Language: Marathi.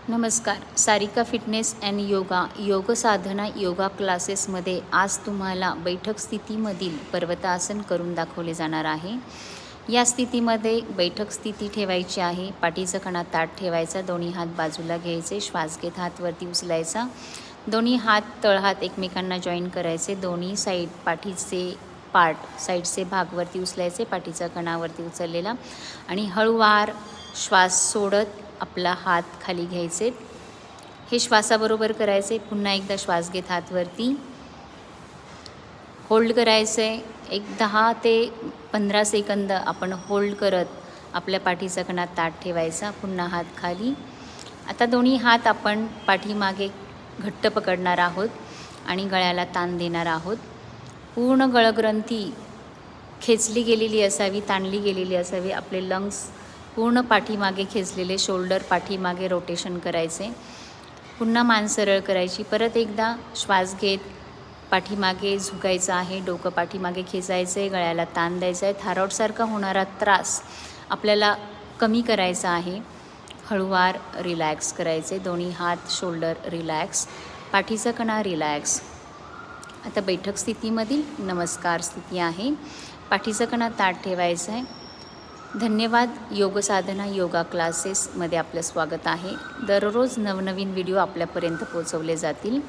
नमस्कार. सारिका फिटनेस अँड योग साधना योगा क्लासेसमध्ये आज तुम्हाला बैठक स्थितीमधील पर्वतासन करून दाखवले जाणार आहे. या स्थितीमध्ये बैठक स्थिती ठेवायची आहे. पाठीचा कणा ताठ ठेवायचा, दोन्ही हात बाजूला घ्यायचे, श्वास घेत हात वरती उचलायचा, दोन्ही हात तळहात एकमेकांना जॉईन करायचे, दोन्ही साईड पाठीचे साईडचे भाग वरती उचलायचे, पाठीचा कणावरती उचललेला आणि हळूवार श्वास सोडत आपला हात खाली घ्यायचे. हे श्वासाबरोबर करायचे. पुन्हा एकदा श्वास घेत हात वरती होल्ड करायचे. एक 10 ते 15 सेकंद आपण होल्ड करत आपल्या पाठीचा कणा ताठ ठेवायचा. पुन्हा हात खाली. आता दोन्ही हात आपण पाठीमागे घट्ट पकडणार आहोत आणि गळ्याला ताण देणार आहोत. पूर्ण गळग्रंथी खेचली गेलेली असावी, ताणली गेलेली असावी. आपले लंग्स पूर्ण पाठीमागे खेचलेले, शोल्डर पाठीमागे रोटेशन करायचे. पुन्हा मान सरळ करायची. परत एकदा श्वास घेत पाठीमागे झुकायचं आहे, डोकं पाठीमागे खेचायचे, गळ्याला ताण द्यायचा आहे. थायरॉइडसारखा होणारा त्रास आपल्याला कमी करायचा आहे. हळूवार रिलॅक्स करायचे. दोन्ही हात शोल्डर रिलॅक्स, पाठीचा कणा रिलॅक्स. आता बैठक स्थितीमधील नमस्कार स्थिती आहे. पाठीचा कणा ताठ ठेवायचा आहे. धन्यवाद. योग साधना योगा क्लासेसमध्ये आपलं स्वागत आहे. दररोज नवनवीन व्हिडिओ आपल्यापर्यंत पोहोचवले जातील.